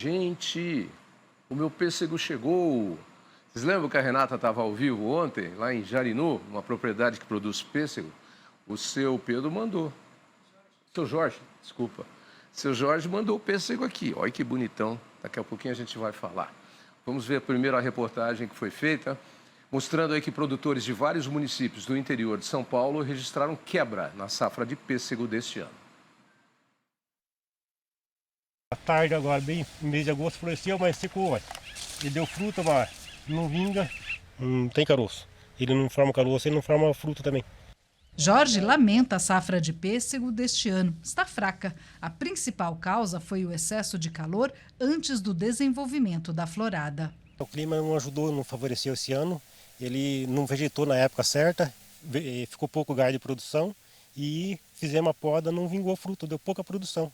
Gente, o meu pêssego chegou. Vocês lembram que a Renata estava ao vivo ontem, lá em Jarinu, uma propriedade que produz pêssego? O seu Pedro mandou. Seu Jorge, desculpa. Seu Jorge mandou o pêssego aqui. Olha que bonitão. Daqui a pouquinho a gente vai falar. Vamos ver primeiro a reportagem que foi feita, mostrando aí que produtores de vários municípios do interior de São Paulo registraram quebra na safra de pêssego deste ano. À tarde agora, bem no mês de agosto, floresceu, mas secou, olha. Ele deu fruta, mas não vinga, não tem caroço. Ele não forma caroço, ele não forma fruta também. Jorge lamenta a safra de pêssego deste ano. Está fraca. A principal causa foi o excesso de calor antes do desenvolvimento da florada. O clima não ajudou, não favoreceu esse ano. Ele não vegetou na época certa, ficou pouco gás de produção e fizemos a poda, não vingou fruta, deu pouca produção.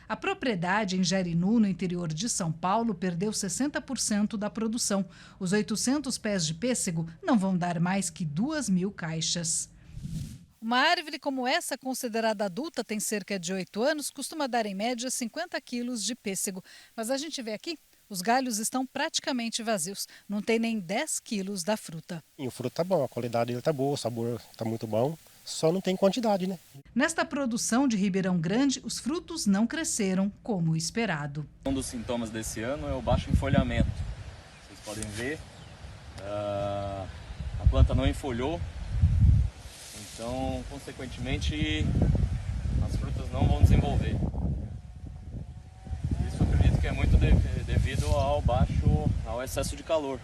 A propriedade em Jarinu, no interior de São Paulo, perdeu 60% da produção. Os 800 pés de pêssego não vão dar mais que 2.000 caixas. Uma árvore como essa, considerada adulta, tem cerca de 8 anos, costuma dar em média 50 quilos de pêssego. Mas a gente vê aqui, os galhos estão praticamente vazios. Não tem nem 10 quilos da fruta. E o fruto tá bom, a qualidade dele tá boa, o sabor tá muito bom. Só não tem quantidade, né? Nesta produção de Ribeirão Grande, os frutos não cresceram como esperado. Um dos sintomas desse ano é o baixo enfolhamento. Vocês podem ver, a planta não enfolhou, então, consequentemente, as frutas não vão desenvolver. Isso eu acredito que é muito devido ao excesso de calor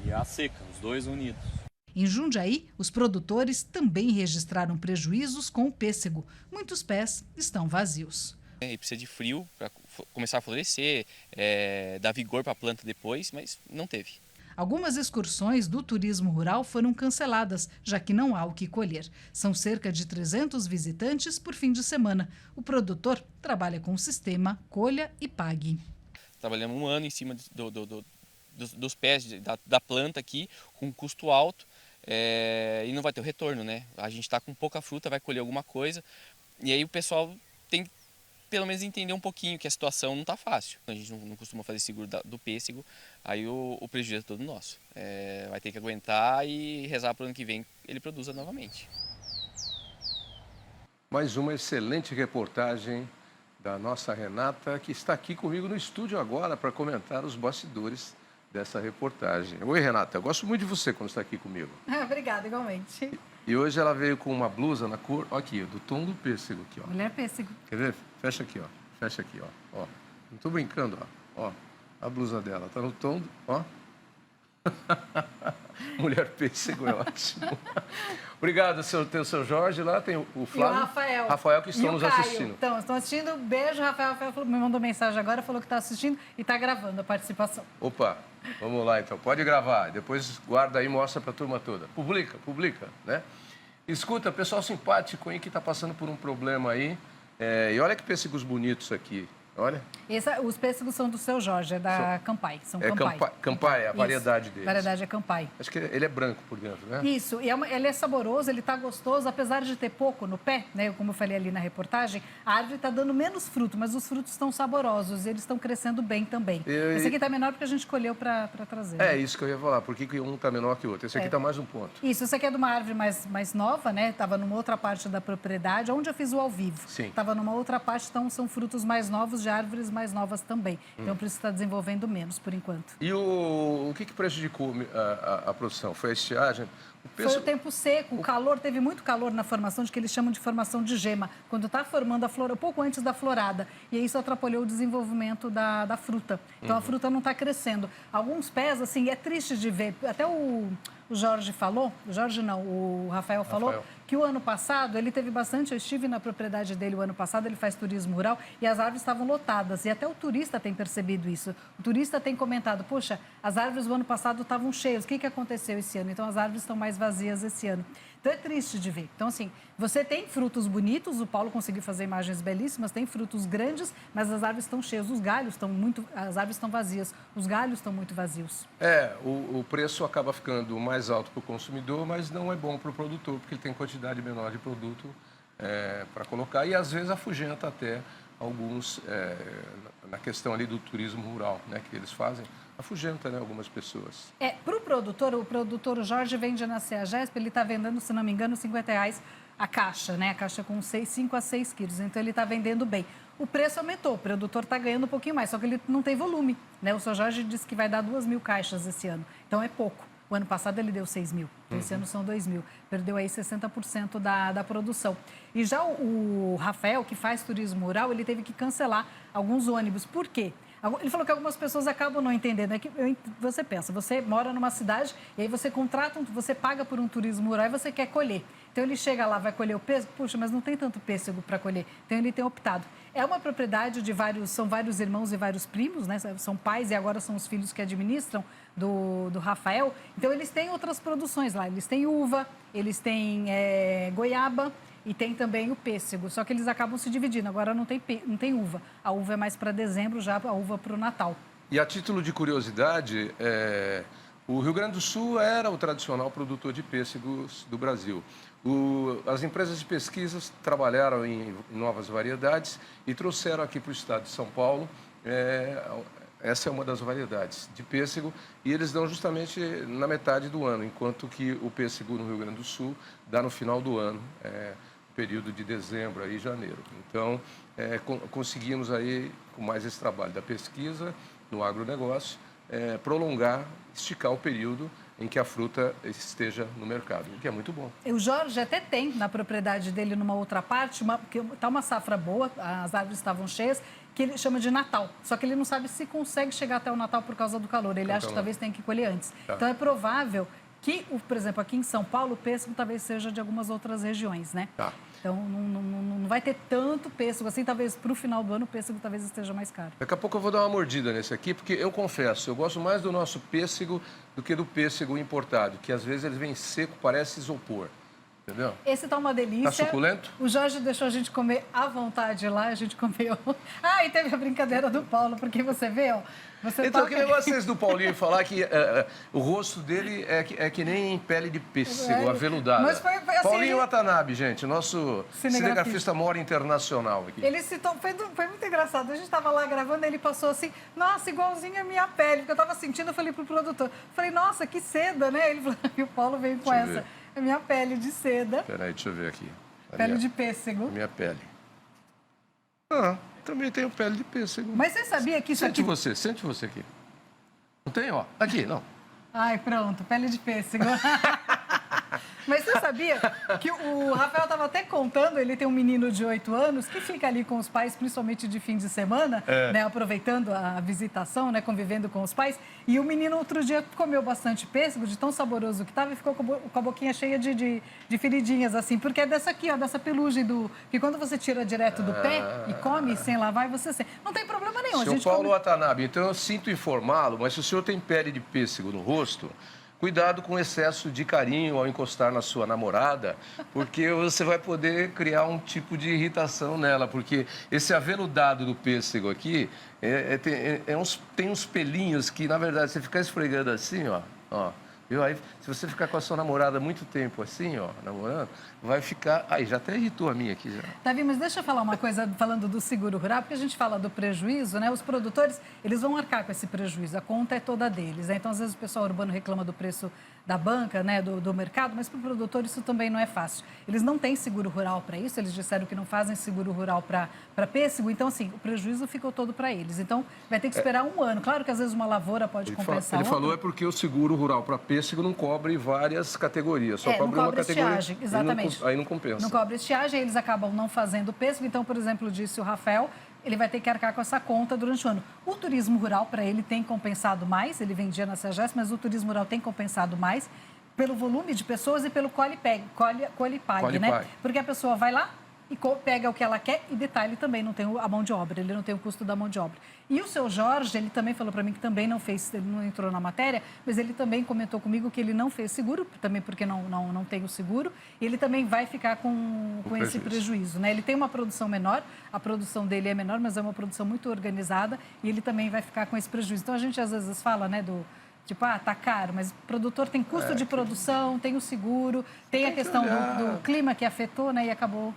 e à seca, os dois unidos. Em Jundiaí, os produtores também registraram prejuízos com o pêssego. Muitos pés estão vazios. Ele precisa de frio para começar a florescer, dar vigor para a planta depois, mas não teve. Algumas excursões do turismo rural foram canceladas, já que não há o que colher. São cerca de 300 visitantes por fim de semana. O produtor trabalha com o sistema Colha e Pague. Trabalhamos um ano em cima dos pés da planta aqui, com um custo alto, e não vai ter o retorno, né? A gente está com pouca fruta, vai colher alguma coisa, e aí o pessoal tem que pelo menos entender um pouquinho que a situação não está fácil. A gente não costuma fazer seguro do pêssego, aí o prejuízo é todo nosso. Vai ter que aguentar e rezar para o ano que vem ele produza novamente. Mais uma excelente reportagem da nossa Renata, que está aqui comigo no estúdio agora para comentar os bastidores dessa reportagem. Oi, Renata, eu gosto muito de você quando está aqui comigo. Obrigada, igualmente. E hoje ela veio com uma blusa na cor, ó aqui, do tom do pêssego aqui, ó. Mulher pêssego. Quer ver? Fecha aqui, ó. Fecha aqui, ó. Não tô brincando, ó. A blusa dela tá no tom, ó. Mulher pêssego é ótimo. Obrigado, tem o seu Jorge lá, tem o Flávio. E o Rafael. Rafael, que estão e o nos Caio. assistindo. Então, estão assistindo. Beijo, Rafael. Rafael me mandou mensagem agora, falou que está assistindo e está gravando a participação. Opa, vamos lá então. Pode gravar, depois guarda aí e mostra para a turma toda. Publica, né? Escuta, pessoal simpático aí que está passando por um problema aí. E olha que pêssegos bonitos aqui. Olha. Os pêssegos são do seu Jorge, é da Campai. São Campai. Campai, a variedade Isso, deles. A variedade é Campai. Acho que ele é branco por dentro, né? Isso, e ele é saboroso, ele está gostoso, apesar de ter pouco no pé, né? Como eu falei ali na reportagem, a árvore está dando menos fruto, mas os frutos estão saborosos, eles estão crescendo bem também. Esse aqui está menor porque a gente colheu para trazer. É isso que eu ia falar, por que um está menor que o outro? Esse aqui está mais um ponto. Isso, esse aqui é de uma árvore mais nova, né? Estava numa outra parte da propriedade, onde eu fiz o ao vivo. Sim. Estava numa outra parte, então são frutos mais novos de árvores mais novas também. Então, por isso está desenvolvendo menos, por enquanto. E o que prejudicou a produção? Foi a estiagem? Foi o tempo seco, o calor, teve muito calor na formação, de que eles chamam de formação de gema, quando está formando a flor, um pouco antes da florada. E isso atrapalhou o desenvolvimento da fruta. Então, a fruta não está crescendo. Alguns pés, assim, é triste de ver. Até o Jorge falou, o Rafael falou, que o ano passado, ele teve bastante, eu estive na propriedade dele o ano passado, ele faz turismo rural, e as árvores estavam lotadas. E até o turista tem percebido isso. O turista tem comentado, poxa, as árvores do ano passado estavam cheias, o que aconteceu esse ano? Então, as árvores estão mais vazias esse ano. Então, é triste de ver. Então, assim, você tem frutos bonitos, o Paulo conseguiu fazer imagens belíssimas, tem frutos grandes, mas as árvores estão cheias, os galhos estão as árvores estão vazias, os galhos estão muito vazios. O preço acaba ficando mais alto para o consumidor, mas não é bom para o produtor, porque ele tem quantidade menor de produto para colocar e, às vezes, afugenta até alguns, na questão ali do turismo rural, né, que eles fazem, afugenta, né, algumas pessoas. Para o produtor Jorge vende na CEAGESP, ele está vendendo, se não me engano, R$50 a caixa, né? A caixa com 5 a 6 quilos, então ele está vendendo bem. O preço aumentou, o produtor está ganhando um pouquinho mais, só que ele não tem volume, né? O seu Jorge disse que vai dar 2.000 caixas esse ano, então é pouco. O ano passado ele deu 6.000, esse ano são 2.000. Perdeu aí 60% da produção. E já o Rafael, que faz turismo rural, ele teve que cancelar alguns ônibus. Por quê? Ele falou que algumas pessoas acabam não entendendo. É que você pensa, você mora numa cidade e aí você contrata, você paga por um turismo rural e você quer colher. Então ele chega lá, vai colher o pêssego, puxa, mas não tem tanto pêssego para colher. Então ele tem optado. É uma propriedade de são vários irmãos e vários primos, né? São pais e agora são os filhos que administram do Rafael. Então eles têm outras produções lá. Eles têm uva, eles têm goiaba e tem também o pêssego. Só que eles acabam se dividindo. Agora não tem uva. A uva é mais para dezembro, já a uva para o Natal. E a título de curiosidade, o Rio Grande do Sul era o tradicional produtor de pêssegos do Brasil. As empresas de pesquisas trabalharam em novas variedades e trouxeram aqui para o estado de São Paulo. Essa é uma das variedades de pêssego e eles dão justamente na metade do ano, enquanto que o pêssego no Rio Grande do Sul dá no final do ano, período de dezembro e janeiro. Então, conseguimos aí, com mais esse trabalho da pesquisa no agronegócio, prolongar, esticar o período em que a fruta esteja no mercado, o que é muito bom. O Jorge até tem na propriedade dele, numa outra parte, está uma safra boa, as árvores estavam cheias, que ele chama de Natal. Só que ele não sabe se consegue chegar até o Natal por causa do calor. Ele acha que talvez tenha que colher antes. Tá. Então é provável que, por exemplo, aqui em São Paulo, o pêssego talvez seja de algumas outras regiões, né? Tá. Então não vai ter tanto pêssego assim, talvez para o final do ano o pêssego talvez esteja mais caro. Daqui a pouco eu vou dar uma mordida nesse aqui, porque eu confesso, eu gosto mais do nosso pêssego do que do pêssego importado, que às vezes ele vem seco, parece isopor. Entendeu? Esse tá uma delícia. Tá suculento? O Jorge deixou a gente comer à vontade lá, a gente comeu. Ah, e teve a brincadeira do Paulo, porque você vê, ó. Então, que negócio é esse do Paulinho falar que o rosto dele é que nem pele de pêssego, aveludada. Mas foi assim, Paulinho Watanabe, gente, nosso cinegrafista maior internacional aqui. Ele citou, foi muito engraçado. A gente estava lá gravando, ele passou assim, nossa, igualzinho a minha pele. Porque eu estava sentindo, eu falei pro produtor, falei, nossa, que seda, né? Ele falou, e o Paulo veio com essa. É minha pele de seda. Peraí, deixa eu ver aqui. Pele de pêssego. Minha pele. Também tenho pele de pêssego. Mas você sabia que isso sente aqui... Sente você aqui. Não tem, ó. Aqui, não. Ai, pronto, pele de pêssego. Mas você sabia que o Rafael estava até contando, ele tem um menino de 8 anos que fica ali com os pais, principalmente de fim de semana, né, aproveitando a visitação, né, convivendo com os pais. E o menino outro dia comeu bastante pêssego, de tão saboroso que estava, e ficou com a boquinha cheia de feridinhas, assim. Porque é dessa aqui, ó, dessa pelugem que quando você tira direto do pé e come sem lavar, você sente. Não tem problema nenhum. Seu Paulo Watanabe, então eu sinto informá-lo, mas se o senhor tem pele de pêssego no rosto, cuidado com o excesso de carinho ao encostar na sua namorada, porque você vai poder criar um tipo de irritação nela, porque esse aveludado do pêssego aqui tem uns pelinhos que, na verdade, você ficar esfregando assim, ó, viu? Aí, se você ficar com a sua namorada muito tempo assim, ó, namorando, vai ficar... Aí, já até irritou a minha aqui, já. Davi, mas deixa eu falar uma coisa, falando do seguro rural, porque a gente fala do prejuízo, né? Os produtores, eles vão arcar com esse prejuízo, a conta é toda deles, né? Então, às vezes, o pessoal urbano reclama do preço da banca, né, do mercado, mas para o produtor isso também não é fácil. Eles não têm seguro rural para isso, eles disseram que não fazem seguro rural para pêssego, então, assim, o prejuízo ficou todo para eles. Então, vai ter que esperar um ano. Claro que, às vezes, uma lavoura pode compensar. Ele falou porque o seguro rural para pêssego não cobre várias categorias, só cobre uma categoria. Estiagem, exatamente. Aí não compensa. Não cobre estiagem, eles acabam não fazendo pêssego. Então, por exemplo, disse o Rafael, ele vai ter que arcar com essa conta durante o ano. O turismo rural, para ele, tem compensado mais, ele vendia na CEAGESP, mas o turismo rural tem compensado mais pelo volume de pessoas e pelo colhe-pague, né? Porque a pessoa vai lá e pega o que ela quer e, detalhe, também não tem a mão de obra, ele não tem o custo da mão de obra. E o seu Jorge, ele também falou para mim que também não fez, ele não entrou na matéria, mas ele também comentou comigo que ele não fez seguro, também porque não tem o seguro, e ele também vai ficar com esse prejuízo, né? Ele tem uma produção menor, a produção dele é menor, mas é uma produção muito organizada, e ele também vai ficar com esse prejuízo. Então, a gente às vezes fala, né, tipo, tá caro, mas o produtor tem custo de produção, tem o seguro, tem a questão do clima que afetou, né, e acabou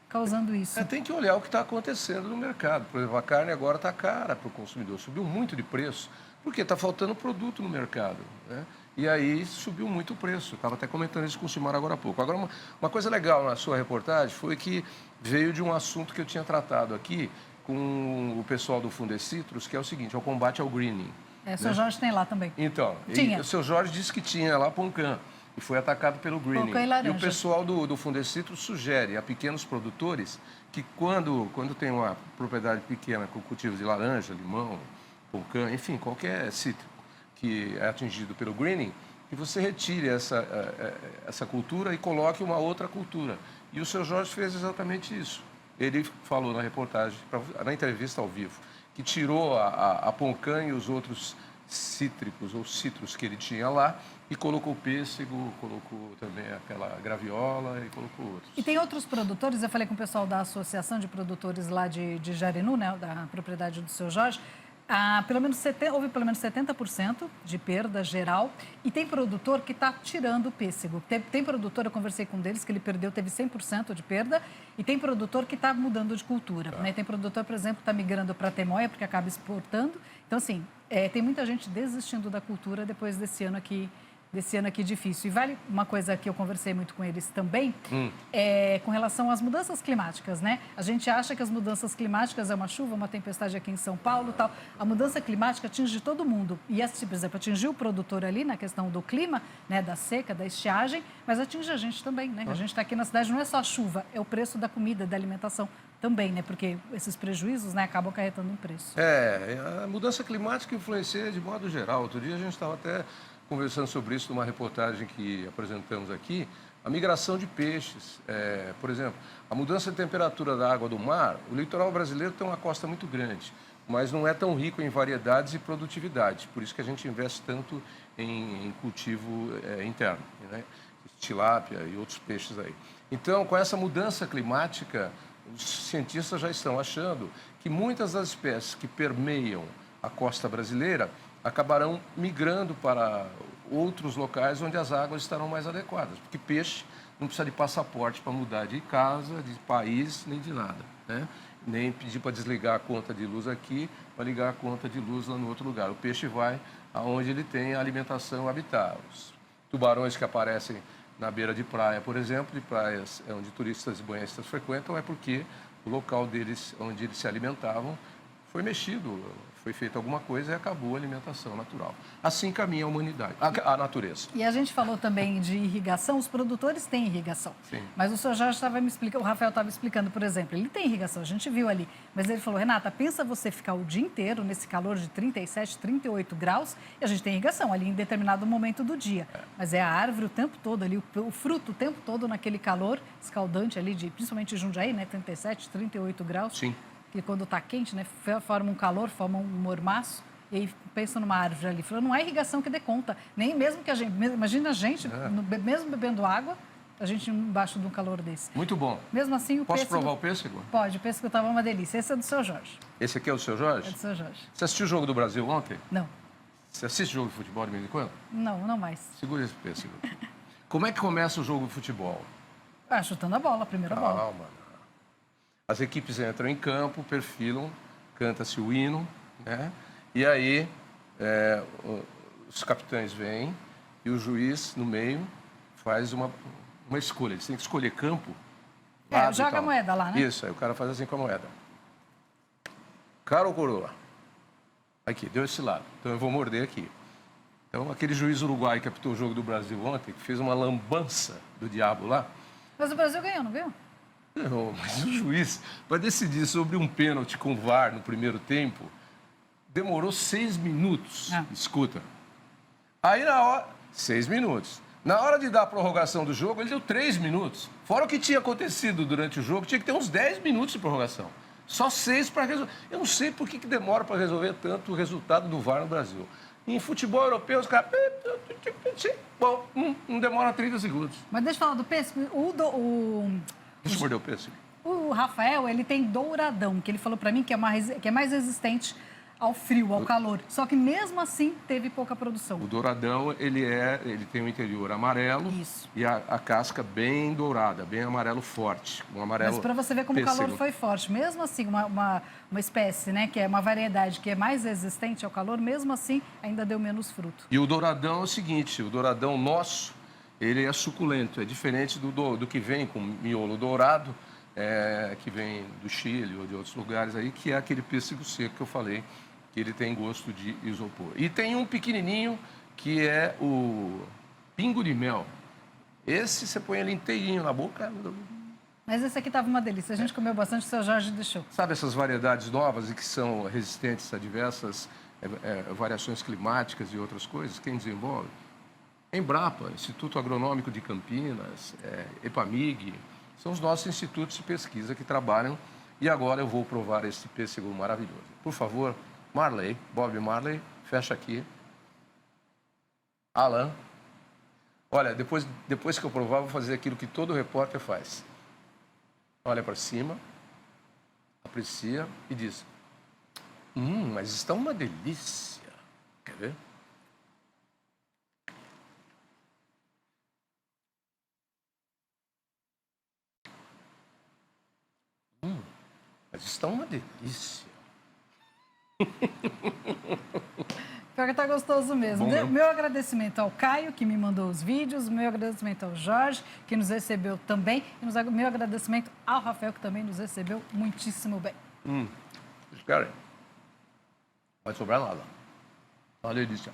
causando isso. Tem que olhar o que está acontecendo no mercado. Por exemplo, a carne agora está cara para o consumidor, subiu muito de preço, porque está faltando produto no mercado, né? E aí subiu muito o preço. Estava até comentando isso com o Silmar agora há pouco. Agora, uma coisa legal na sua reportagem foi que veio de um assunto que eu tinha tratado aqui com o pessoal do Fundecitrus, que é o seguinte, é o combate ao greening. O seu Jorge tem lá também. Então, Tinha. o seu Jorge disse que tinha lá Poncã e foi atacado pelo greening. Poncã e laranja. E o pessoal do Fundecitrus sugere a pequenos produtores que quando tem uma propriedade pequena com cultivos de laranja, limão, Poncã, enfim, qualquer cítrico que é atingido pelo greening, que você retire essa cultura e coloque uma outra cultura. E o seu Jorge fez exatamente isso. Ele falou na reportagem, na entrevista ao vivo, que tirou a Poncã e os outros cítricos ou citros que ele tinha lá e colocou pêssego, colocou também aquela graviola e colocou outros. E tem outros produtores, eu falei com o pessoal da Associação de Produtores lá de Jarinu, né, da propriedade do seu Jorge, houve pelo menos 70% de perda geral e tem produtor que está tirando o pêssego. Tem produtor, eu conversei com um deles, que ele teve 100% de perda e tem produtor que está mudando de cultura. Né? Tem produtor, por exemplo, que está migrando para a temoia porque acaba exportando. Então, assim, tem muita gente desistindo da cultura depois desse ano aqui difícil. E vale uma coisa que eu conversei muito com eles também, com relação às mudanças climáticas, né? A gente acha que as mudanças climáticas é uma chuva, uma tempestade aqui em São Paulo e tal. A mudança climática atinge todo mundo. E, por exemplo, atingiu o produtor ali na questão do clima, né, da seca, da estiagem, mas atinge a gente também, né? A gente está aqui na cidade, não é só a chuva, é o preço da comida, da alimentação também, né? Porque esses prejuízos, né, acabam acarretando em preço. A mudança climática influencia de modo geral. Outro dia a gente estava até conversando sobre isso numa reportagem que apresentamos aqui, a migração de peixes. Por exemplo, a mudança de temperatura da água do mar, o litoral brasileiro tem uma costa muito grande, mas não é tão rico em variedades e produtividade. Por isso que a gente investe tanto em cultivo interno, né? Tilápia e outros peixes aí. Então, com essa mudança climática, os cientistas já estão achando que muitas das espécies que permeiam a costa brasileira acabarão migrando para outros locais onde as águas estarão mais adequadas. Porque peixe não precisa de passaporte para mudar de casa, de país, nem de nada, né? Nem pedir para desligar a conta de luz aqui, para ligar a conta de luz lá no outro lugar. O peixe vai aonde ele tem a alimentação habitat. Os tubarões que aparecem na beira de praia, por exemplo, de praias onde turistas e banhistas frequentam, é porque o local deles, onde eles se alimentavam, foi mexido, foi feita alguma coisa e acabou a alimentação natural. Assim caminha a humanidade, a natureza. E a gente falou também de irrigação, os produtores têm irrigação. Sim. Mas o senhor Jorge estava me explicando, o Rafael estava explicando, por exemplo, ele tem irrigação, a gente viu ali. Mas ele falou, Renata, pensa você ficar o dia inteiro nesse calor de 37, 38 graus e a gente tem irrigação ali em determinado momento do dia. Mas é a árvore o tempo todo ali, o fruto o tempo todo naquele calor escaldante ali, principalmente em Jundiaí, né, 37, 38 graus. Sim. Que quando está quente, né, forma um calor, forma um mormaço, e aí pensa numa árvore ali. Falou, não é irrigação que dê conta. Nem mesmo que a gente... Imagina a gente, mesmo bebendo água, a gente embaixo de um calor desse. Muito bom. Mesmo assim, o Posso pêssego... provar o pêssego? Pode, o pêssego estava uma delícia. Esse é do seu Jorge. Esse aqui é o seu Jorge? É do seu Jorge. Você assistiu o Jogo do Brasil ontem? Não. Você assiste jogo de futebol de vez em quando? Não mais. Segura esse pêssego. Como é que começa o jogo de futebol? Chutando a bola, a primeira bola. Calma. As equipes entram em campo, perfilam, canta-se o hino, né? E aí os capitães vêm e o juiz, no meio, faz uma escolha. Eles têm que escolher campo. Joga a moeda lá, né? Isso, aí o cara faz assim com a moeda. Cara ou coroa? Aqui, deu esse lado. Então eu vou morder aqui. Então aquele juiz uruguaio que apitou o jogo do Brasil ontem, que fez uma lambança do diabo lá. Mas o Brasil ganhou, não viu? Não, mas o juiz, para decidir sobre um pênalti com VAR no primeiro tempo, demorou 6 minutos. Escuta. Aí na hora... 6 minutos. Na hora de dar a prorrogação do jogo, ele deu 3 minutos. Fora o que tinha acontecido durante o jogo, tinha que ter uns 10 minutos de prorrogação. Só 6 para resolver. Eu não sei por que demora para resolver tanto o resultado do VAR no Brasil. Em futebol europeu, os caras... Bom, não demora 30 segundos. Mas deixa eu falar do pêssego. Deixa eu morder o pêssego. O Rafael, ele tem douradão, que ele falou para mim que é mais resistente ao frio, ao calor. Só que mesmo assim teve pouca produção. O douradão, ele tem o interior amarelo. Isso. E a casca bem dourada, bem amarelo forte. Um amarelo Mas para você ver como o pêssego. calor foi forte, mesmo assim, uma espécie, né, que é uma variedade que é mais resistente ao calor, mesmo assim ainda deu menos fruto. E o douradão é o seguinte, o douradão nosso, ele é suculento, é diferente do que vem com miolo dourado, que vem do Chile ou de outros lugares aí, que é aquele pêssego seco que eu falei, que ele tem gosto de isopor. E tem um pequenininho que é o pingo de mel. Esse você põe ele inteirinho na boca. Mas esse aqui estava uma delícia. A gente comeu bastante, o seu Jorge deixou. Sabe essas variedades novas e que são resistentes a diversas variações climáticas e outras coisas? Quem desenvolve? Embrapa, Instituto Agronômico de Campinas, EPAMIG, são os nossos institutos de pesquisa que trabalham. E agora eu vou provar esse pêssego maravilhoso. Por favor, Marley, Bob Marley, fecha aqui. Alan. Olha, depois que eu provar, vou fazer aquilo que todo repórter faz. Olha para cima, aprecia e diz: mas está uma delícia. Quer ver? Mas está uma delícia. Pior que tá gostoso mesmo. Bom, né? Meu agradecimento ao Caio, que me mandou os vídeos, meu agradecimento ao Jorge, que nos recebeu também, e meu agradecimento ao Rafael, que também nos recebeu muitíssimo bem. Vocês querem? Não vai sobrar nada. Uma delícia.